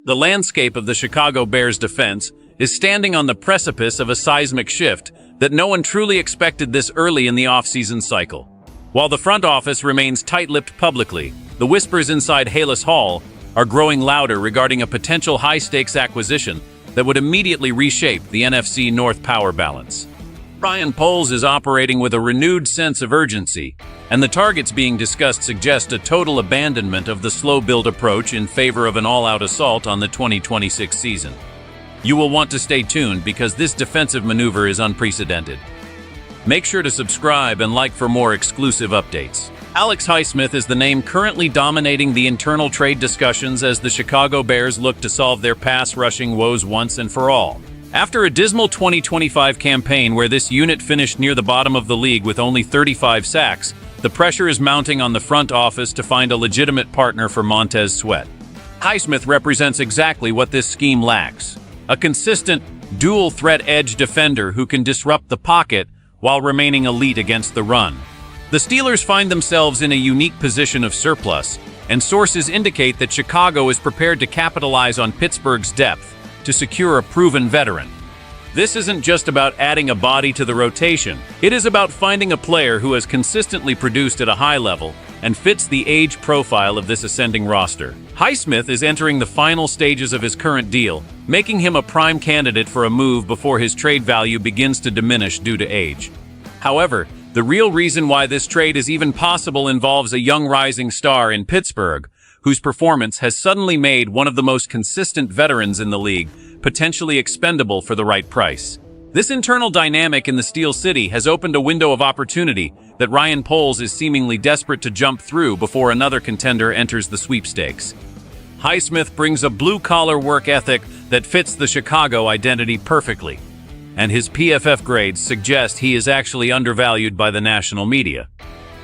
The landscape of the Chicago Bears defense is standing on the precipice of a seismic shift that no one truly expected this early in the offseason cycle. While the front office remains tight-lipped publicly, the whispers inside Halas Hall are growing louder regarding a potential high-stakes acquisition that would immediately reshape the NFC North power balance. Ryan Poles is operating with a renewed sense of urgency, and the targets being discussed suggest a total abandonment of the slow-build approach in favor of an all-out assault on the 2026 season. You will want to stay tuned because this defensive maneuver is unprecedented. Make sure to subscribe and like for more exclusive updates. Alex Highsmith is the name currently dominating the internal trade discussions as the Chicago Bears look to solve their pass-rushing woes once and for all. After a dismal 2025 campaign where this unit finished near the bottom of the league with only 35 sacks, the pressure is mounting on the front office to find a legitimate partner for Montez Sweat. Highsmith represents exactly what this scheme lacks: a consistent, dual-threat edge defender who can disrupt the pocket while remaining elite against the run. The Steelers find themselves in a unique position of surplus, and sources indicate that Chicago is prepared to capitalize on Pittsburgh's depth to secure a proven veteran. This isn't just about adding a body to the rotation. It is about finding a player who has consistently produced at a high level and fits the age profile of this ascending roster. Highsmith is entering the final stages of his current deal, making him a prime candidate for a move before his trade value begins to diminish due to age. However, the real reason why this trade is even possible involves a young rising star in Pittsburgh, whose performance has suddenly made one of the most consistent veterans in the league potentially expendable for the right price. This internal dynamic in the Steel City has opened a window of opportunity that Ryan Poles is seemingly desperate to jump through before another contender enters the sweepstakes. Highsmith brings a blue-collar work ethic that fits the Chicago identity perfectly, and his PFF grades suggest he is actually undervalued by the national media.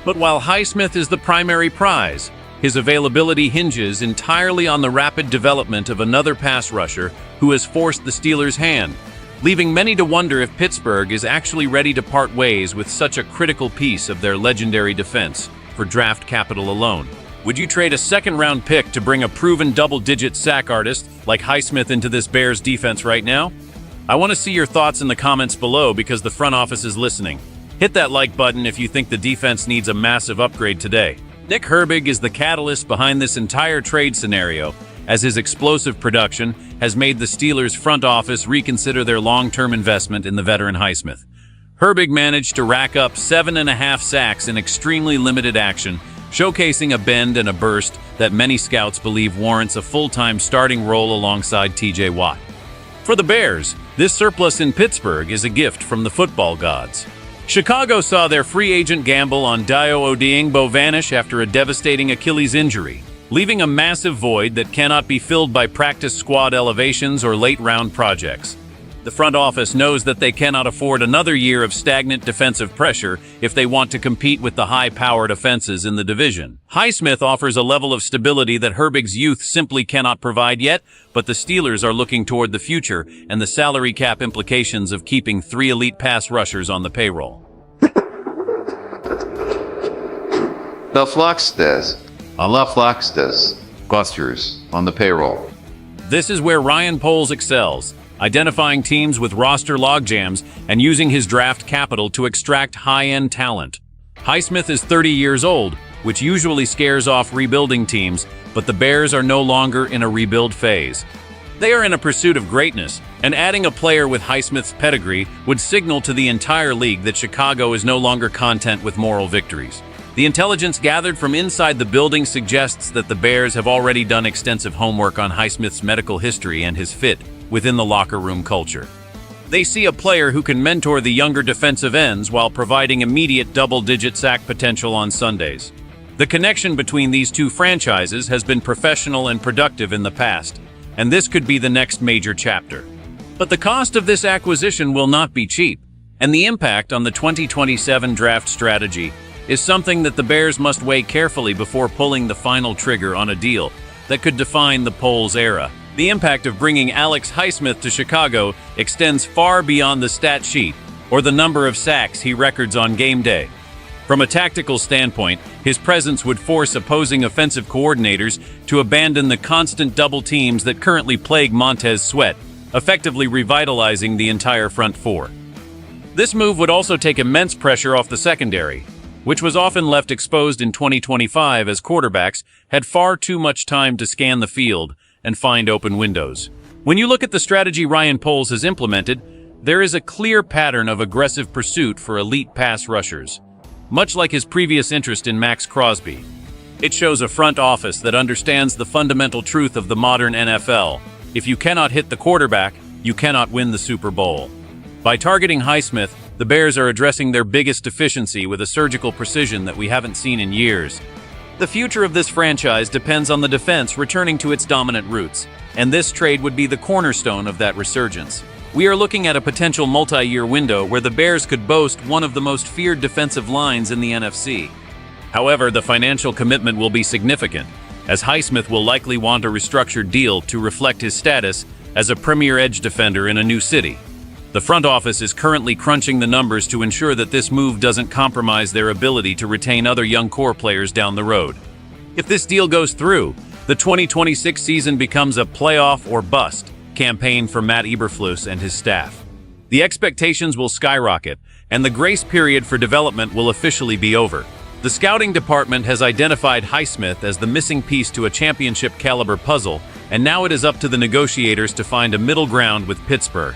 But while Highsmith is the primary prize, his availability hinges entirely on the rapid development of another pass rusher who has forced the Steelers' hand, leaving many to wonder if Pittsburgh is actually ready to part ways with such a critical piece of their legendary defense for draft capital alone. Would you trade a second-round pick to bring a proven double-digit sack artist like Highsmith into this Bears defense right now? I want to see your thoughts in the comments below because the front office is listening. Hit that like button if you think the defense needs a massive upgrade today. Nick Herbig is the catalyst behind this entire trade scenario, as his explosive production has made the Steelers' front office reconsider their long-term investment in the veteran Highsmith. Herbig managed to rack up 7.5 sacks in extremely limited action, showcasing a bend and a burst that many scouts believe warrants a full-time starting role alongside TJ Watt. For the Bears, this surplus in Pittsburgh is a gift from the football gods. Chicago saw their free agent gamble on Dio Odiengbo vanish after a devastating Achilles injury, leaving a massive void that cannot be filled by practice squad elevations or late-round projects. The front office knows that they cannot afford another year of stagnant defensive pressure if they want to compete with the high-powered offenses in the division. Highsmith offers a level of stability that Herbig's youth simply cannot provide yet, but the Steelers are looking toward the future and the salary cap implications of keeping 3 elite pass rushers on the payroll. The Fluxsters, clusters on the payroll. This is where Ryan Poles excels, identifying teams with roster logjams and using his draft capital to extract high-end talent. Highsmith is 30 years old, which usually scares off rebuilding teams, but the Bears are no longer in a rebuild phase. They are in a pursuit of greatness, and adding a player with Highsmith's pedigree would signal to the entire league that Chicago is no longer content with moral victories. The intelligence gathered from inside the building suggests that the Bears have already done extensive homework on Highsmith's medical history and his fit within the locker room culture. They see a player who can mentor the younger defensive ends while providing immediate double-digit sack potential on Sundays. The connection between these two franchises has been professional and productive in the past, and this could be the next major chapter. But the cost of this acquisition will not be cheap, and the impact on the 2027 draft strategy is something that the Bears must weigh carefully before pulling the final trigger on a deal that could define the Poles era. The impact of bringing Alex Highsmith to Chicago extends far beyond the stat sheet or the number of sacks he records on game day. From a tactical standpoint, his presence would force opposing offensive coordinators to abandon the constant double teams that currently plague Montez Sweat, effectively revitalizing the entire front four. This move would also take immense pressure off the secondary, which was often left exposed in 2025 as quarterbacks had far too much time to scan the field and find open windows. When you look at the strategy Ryan Poles has implemented, there is a clear pattern of aggressive pursuit for elite pass rushers, much like his previous interest in Max Crosby. It shows a front office that understands the fundamental truth of the modern NFL. If you cannot hit the quarterback, you cannot win the Super Bowl. By targeting Highsmith, the Bears are addressing their biggest deficiency with a surgical precision that we haven't seen in years. The future of this franchise depends on the defense returning to its dominant roots, and this trade would be the cornerstone of that resurgence. We are looking at a potential multi-year window where the Bears could boast one of the most feared defensive lines in the NFC. However, the financial commitment will be significant, as Highsmith will likely want a restructured deal to reflect his status as a premier edge defender in a new city. The front office is currently crunching the numbers to ensure that this move doesn't compromise their ability to retain other young core players down the road. If this deal goes through, the 2026 season becomes a playoff or bust campaign for Matt Eberflus and his staff. The expectations will skyrocket, and the grace period for development will officially be over. The scouting department has identified Highsmith as the missing piece to a championship-caliber puzzle, and now it is up to the negotiators to find a middle ground with Pittsburgh.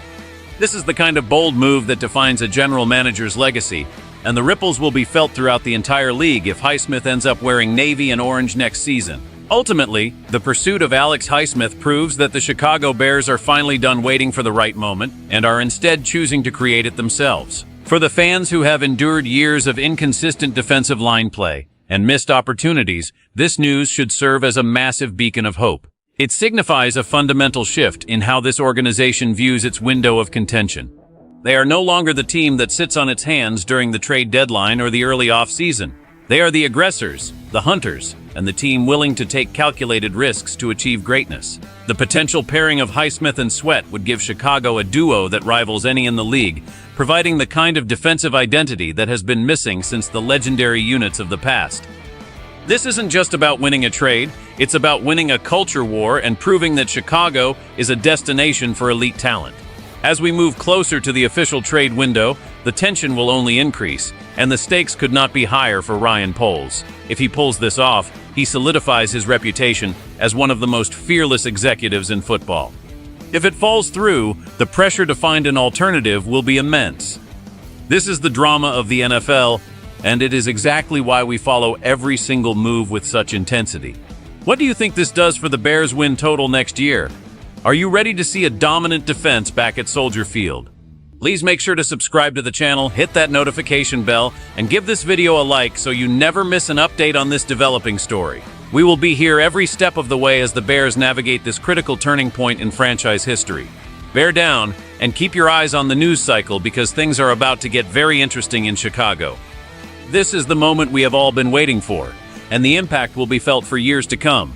This is the kind of bold move that defines a general manager's legacy, and the ripples will be felt throughout the entire league if Highsmith ends up wearing navy and orange next season. Ultimately, the pursuit of Alex Highsmith proves that the Chicago Bears are finally done waiting for the right moment and are instead choosing to create it themselves. For the fans who have endured years of inconsistent defensive line play and missed opportunities, this news should serve as a massive beacon of hope. It signifies a fundamental shift in how this organization views its window of contention. They are no longer the team that sits on its hands during the trade deadline or the early off-season. They are the aggressors, the hunters, and the team willing to take calculated risks to achieve greatness. The potential pairing of Highsmith and Sweat would give Chicago a duo that rivals any in the league, providing the kind of defensive identity that has been missing since the legendary units of the past. This isn't just about winning a trade, it's about winning a culture war and proving that Chicago is a destination for elite talent. As we move closer to the official trade window, the tension will only increase, and the stakes could not be higher for Ryan Poles. If he pulls this off, he solidifies his reputation as one of the most fearless executives in football. If it falls through, the pressure to find an alternative will be immense. This is the drama of the NFL, and it is exactly why we follow every single move with such intensity. What do you think this does for the Bears' win total next year? Are you ready to see a dominant defense back at Soldier Field? Please make sure to subscribe to the channel, hit that notification bell, and give this video a like so you never miss an update on this developing story. We will be here every step of the way as the Bears navigate this critical turning point in franchise history. Bear down and keep your eyes on the news cycle because things are about to get very interesting in Chicago. This is the moment we have all been waiting for, and the impact will be felt for years to come.